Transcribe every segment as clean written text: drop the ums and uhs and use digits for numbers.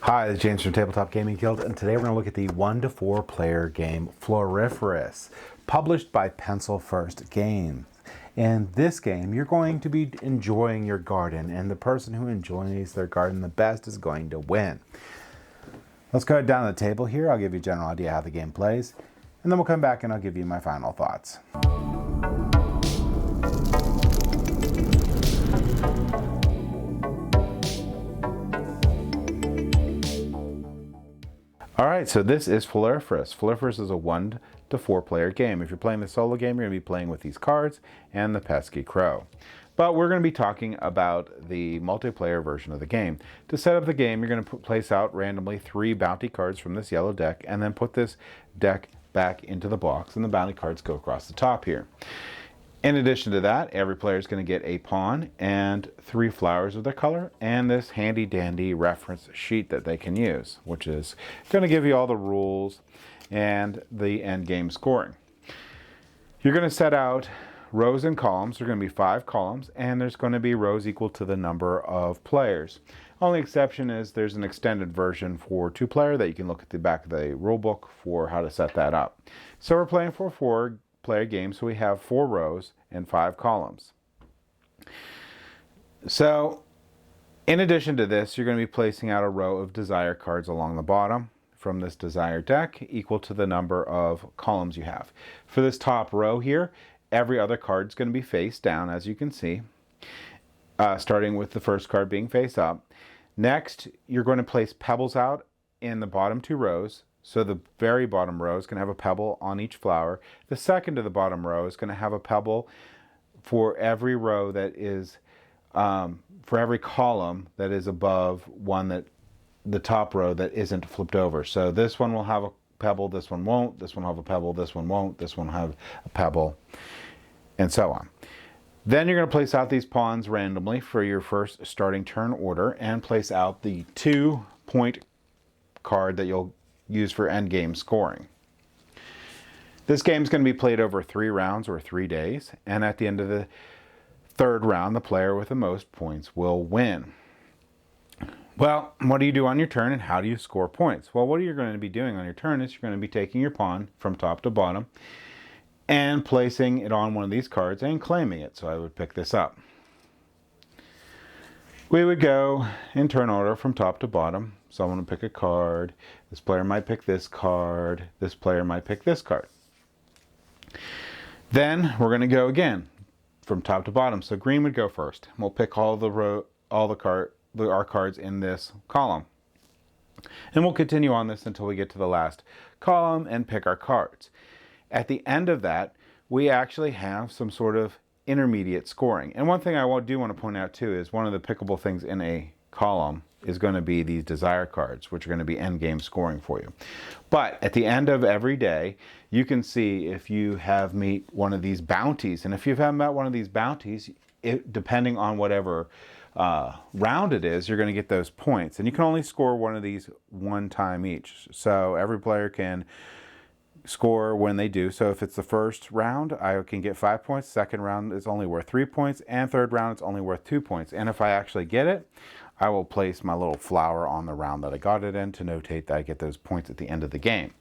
Hi, this is James from Tabletop Gaming Guild, and today we're going to look at the 1 to 4 player game Floriferous, published by Pencil First Games. In this game, you're going to be enjoying your garden, and the person who enjoys their garden the best is going to win. Let's go down the table here. I'll give you a general idea how the game plays, and then we'll come back and I'll give you my final thoughts. Alright, so this is Floriferous. Floriferous is a 1 to 4 player game. If you're playing the solo game, you're going to be playing with these cards and the pesky crow. But we're going to be talking about the multiplayer version of the game. To set up the game, you're going to place out randomly 3 bounty cards from this yellow deck, and then put this deck back into the box, and the bounty cards go across the top here. In addition to that, every player is going to get a pawn and 3 flowers of their color, and this handy dandy reference sheet that they can use, which is going to give you all the rules and the end game scoring. You're going to set out rows and columns. There are going to be 5 columns, and there's going to be rows equal to the number of players. Only exception is there's an extended version for 2-player that you can look at the back of the rule book for how to set that up. So we're playing for 4-player game, so we have 4 rows and 5 columns. So in addition to this, you're going to be placing out a row of desire cards along the bottom from this desire deck equal to the number of columns you have. For this top row here, every other card is going to be face down, as you can see, starting with the first card being face up. Next, you're going to place pebbles out in the bottom 2 rows. So the very bottom row is going to have a pebble on each flower. The second to the bottom row is going to have a pebble for every row that is, for every column that is above one that the top row that isn't flipped over. So this one will have a pebble, this one won't, this one will have a pebble, this one won't, this one will have a pebble, and so on. Then you're going to place out these pawns randomly for your first starting turn order, and place out the 2-point card that you'll use for endgame scoring. This game is going to be played over 3 rounds or 3 days, and at the end of the 3rd round, the player with the most points will win. Well, what do you do on your turn, and how do you score points? Well, what you're going to be doing on your turn is you're going to be taking your pawn from top to bottom and placing it on one of these cards and claiming it. So I would pick this up. We would go in turn order from top to bottom. Someone would pick a card. This player might pick this card. This player might pick this card. Then we're going to go again from top to bottom. So green would go first. We'll pick all our cards in this column. And we'll continue on this until we get to the last column and pick our cards. At the end of that, we actually have some sort of intermediate scoring. And one thing I do want to point out too is one of the pickable things in a column is going to be these desire cards, which are going to be end game scoring for you. But at the end of every day, you can see if you have met one of these bounties. And if you haven't met one of these bounties, depending on whatever round it is, you're going to get those points. And you can only score one of these one time each. So every player can score when they do. So if it's the first round, I can get 5 points. Second round is only worth 3 points, and third round it's only worth 2 points. And if I actually get it, I will place my little flower on the round that I got it in to notate that I get those points at the end of the game.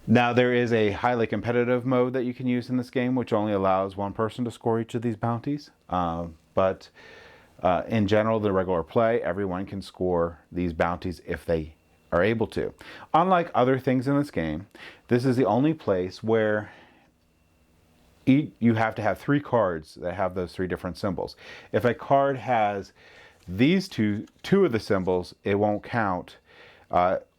Now there is a highly competitive mode that you can use in this game, which only allows one person to score each of these bounties. But in general, the regular play, everyone can score these bounties if they are able to. Unlike other things in this game, this is the only place where you have to have 3 cards that have those 3 different symbols. If a card has these two of the symbols, it won't count.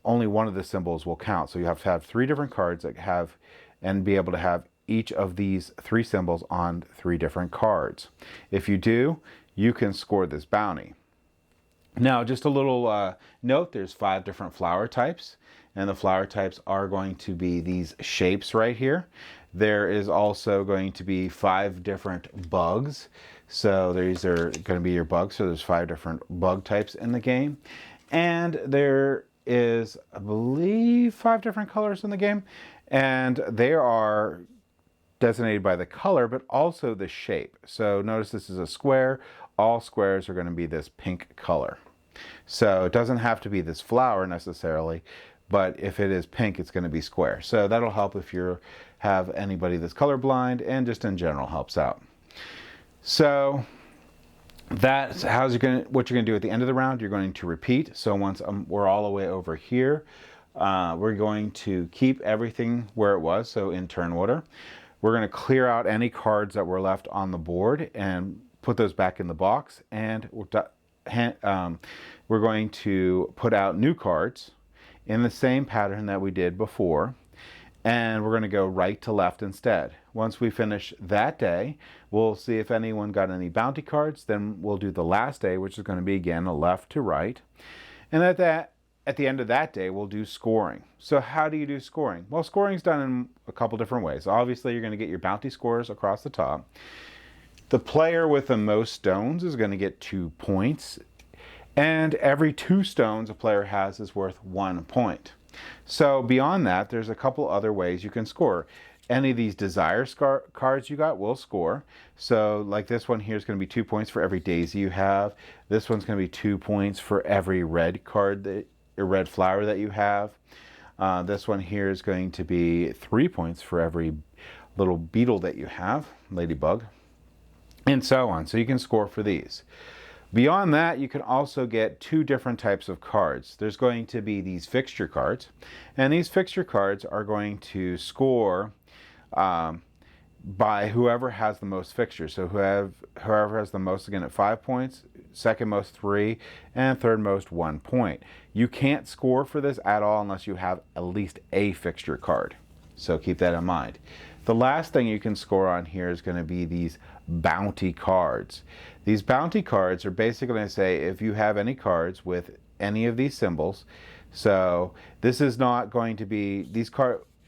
Only one of the symbols will count. So you have to have 3 different cards that have, and be able to have each of these 3 symbols on 3 different cards. If you do, you can score this bounty. Now, just a little note, there's 5 different flower types, and the flower types are going to be these shapes right here. There is also going to be 5 different bugs. So these are going to be your bugs. So there's 5 different bug types in the game. And there is, I believe, 5 different colors in the game. And they are designated by the color, but also the shape. So notice this is a square. All squares are going to be this pink color. So it doesn't have to be this flower necessarily, but if it is pink, it's going to be square. So that'll help if you have anybody that's colorblind, and just in general helps out. So that's what you're going to do at the end of the round. You're going to repeat. So once we're all the way over here, we're going to keep everything where it was, so in turn order. We're going to clear out any cards that were left on the board and put those back in the box, and we're going to put out new cards in the same pattern that we did before, and we're going to go right to left instead. Once we finish that day, we'll see if anyone got any bounty cards. Then we'll do the last day, which is going to be again a left to right, and at the end of that day, we'll do scoring. So how do you do scoring? Well, scoring is done in a couple different ways. Obviously, you're going to get your bounty scores across the top. The player with the most stones is going to get 2 points. And every 2 stones a player has is worth 1 point. So beyond that, there's a couple other ways you can score. Any of these desire cards you got will score. So like this one here is going to be 2 points for every daisy you have. This one's going to be 2 points for every red card, a red flower that you have. This one here is going to be 3 points for every little beetle that you have, ladybug, and so on. So you can score for these. Beyond that, you can also get 2 different types of cards. There's going to be these fixture cards, and these fixture cards are going to score by whoever has the most fixtures. So whoever has the most is going to get 5 points, second most 3, and third most 1 point. You can't score for this at all unless you have at least a fixture card. So keep that in mind. The last thing you can score on here is going to be these bounty cards. These bounty cards are basically going to say if you have any cards with any of these symbols. So this is not going to be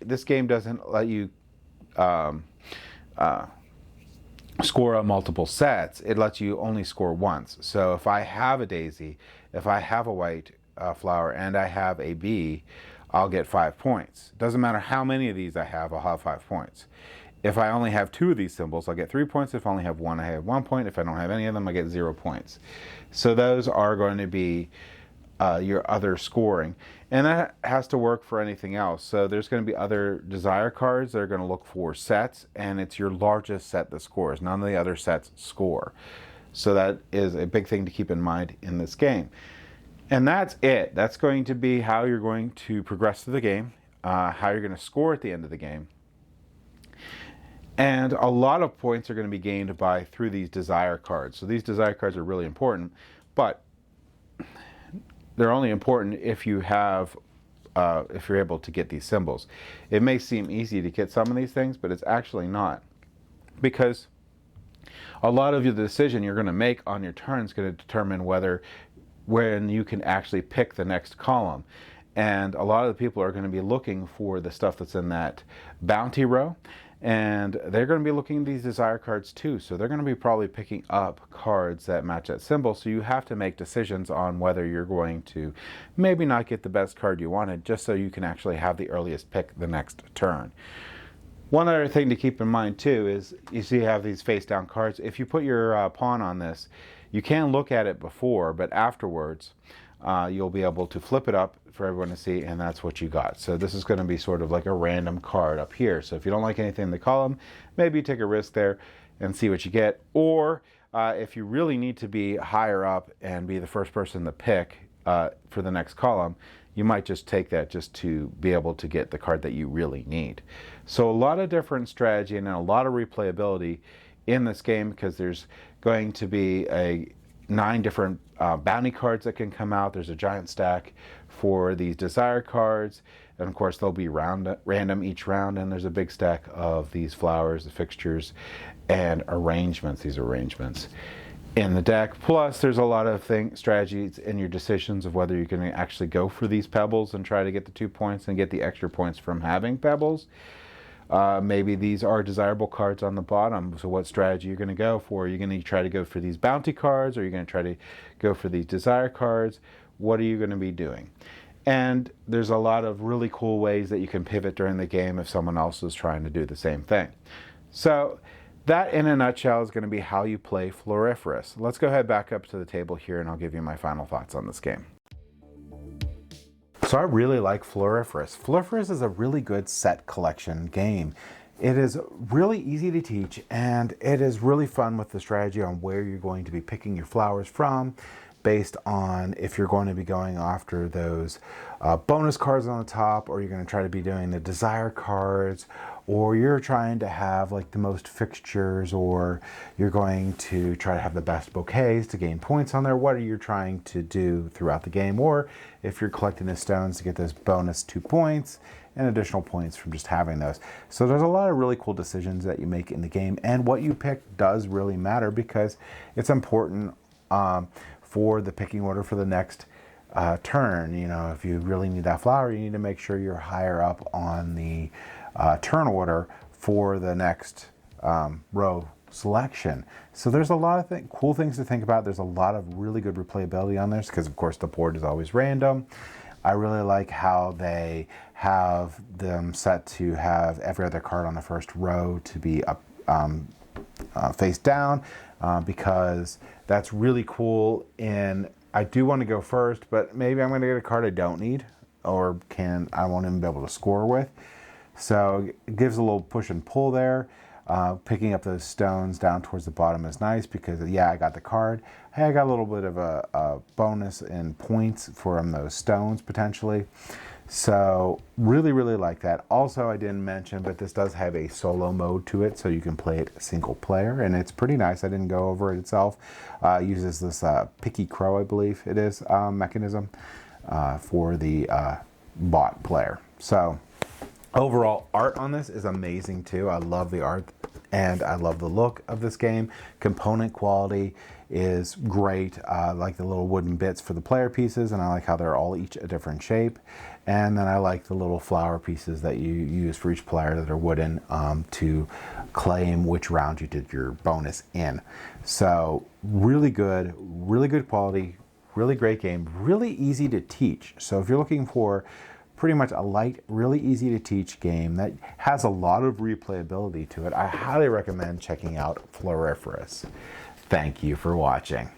this game doesn't let you score on multiple sets. It lets you only score once. So if I have a daisy, if I have a white flower, and I have a bee, I'll get 5 points. Doesn't matter how many of these I have, I'll have 5 points. If I only have 2 of these symbols, I'll get 3 points. If I only have 1, I have 1 point. If I don't have any of them, I get 0 points. So those are going to be your other scoring. And that has to work for anything else. So there's going to be other desire cards that are going to look for sets, and it's your largest set that scores. None of the other sets score. So that is a big thing to keep in mind in this game. And that's it. That's going to be how you're going to progress through the game, how you're going to score at the end of the game. And a lot of points are going to be gained through these desire cards. So these desire cards are really important, but they're only important if you have, if you're able to get these symbols. It may seem easy to get some of these things, but it's actually not, because a lot of the decision you're going to make on your turn is going to determine when you can actually pick the next column. And a lot of the people are going to be looking for the stuff that's in that bounty row, and they're going to be looking at these desire cards too. So they're going to be probably picking up cards that match that symbol. So you have to make decisions on whether you're going to maybe not get the best card you wanted, just so you can actually have the earliest pick the next turn. One other thing to keep in mind too is you see you have these face down cards. If you put your pawn on this, you can look at it before, but afterwards you'll be able to flip it up for everyone to see, and that's what you got. So this is going to be sort of like a random card up here. So if you don't like anything in the column, maybe take a risk there and see what you get. Or if you really need to be higher up and be the first person to pick for the next column, you might just take that just to be able to get the card that you really need. So a lot of different strategy and a lot of replayability in this game, because there's going to be 9 different bounty cards that can come out. There's a giant stack for these desire cards, and of course they'll be random each round, and there's a big stack of these flowers, the fixtures, and arrangements, these arrangements in the deck. Plus there's a lot of strategies in your decisions of whether you can actually go for these pebbles and try to get the 2 points and get the extra points from having pebbles. Maybe these are desirable cards on the bottom, so what strategy you're going to go for? Are you going to try to go for these bounty cards, or are you going to try to go for these desire cards? What are you going to be doing? And there's a lot of really cool ways that you can pivot during the game if someone else is trying to do the same thing. So that in a nutshell is going to be how you play Floriferous. Let's go ahead back up to the table here and I'll give you my final thoughts on this game. So I really like Floriferous. Floriferous is a really good set collection game. It is really easy to teach and it is really fun with the strategy on where you're going to be picking your flowers from, based on if you're going to be going after those bonus cards on the top, or you're going to try to be doing the desire cards, or you're trying to have like the most fixtures, or you're going to try to have the best bouquets to gain points on there. What are you trying to do throughout the game? Or if you're collecting the stones to get those bonus 2 points and additional points from just having those. So there's a lot of really cool decisions that you make in the game, and what you pick does really matter because it's important for the picking order for the next turn. You know, if you really need that flower, you need to make sure you're higher up on the turn order for the next row selection. So there's a lot of cool things to think about. There's a lot of really good replayability on this because of course the board is always random. I really like how they have them set to have every other card on the first row to be up face down, because that's really cool. And I do want to go first, but maybe I'm going to get a card I don't need or I won't even be able to score with. So it gives a little push and pull there. Picking up those stones down towards the bottom is nice because, yeah, I got the card. Hey, I got a little bit of a bonus in points from those stones potentially. So really, really like that. Also, I didn't mention, but this does have a solo mode to it, so you can play it single player, and it's pretty nice. I didn't go over it itself. It uses this Picky Crow, I believe it is, mechanism for the bot player. So overall, art on this is amazing too. I love the art and I love the look of this game. Component quality is great. I like the little wooden bits for the player pieces, and I like how they're all each a different shape. And then I like the little flower pieces that you use for each player that are wooden to claim which round you did your bonus in. So really good quality, really great game, really easy to teach. So if you're looking for pretty much a light, really easy to teach game that has a lot of replayability to it, I highly recommend checking out Floriferous. Thank you for watching.